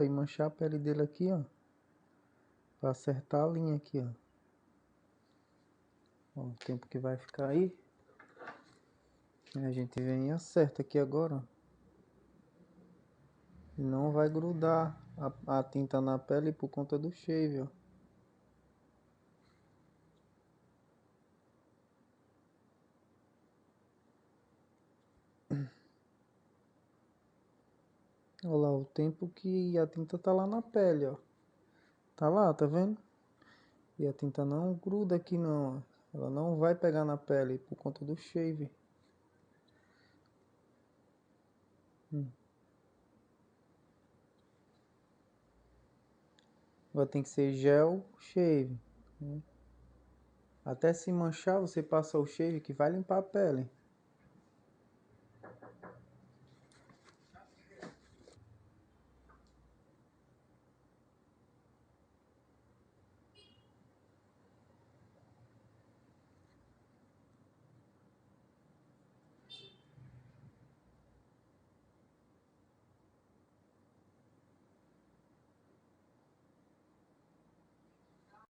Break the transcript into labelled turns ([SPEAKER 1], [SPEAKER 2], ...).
[SPEAKER 1] e manchar a pele dele aqui, ó. Pra acertar a linha aqui, ó. Ó, o tempo que vai ficar aí. A gente vem e acerta aqui agora, ó. E não vai grudar a tinta na pele por conta do shave, ó. Olha lá o tempo que a tinta tá lá na pele, ó. Tá lá, tá vendo? E a tinta não gruda aqui não, ó. Ela não vai pegar na pele por conta do shave. Vai ter que ser gel, shave, né? Até se manchar, você passa o shave que vai limpar a pele.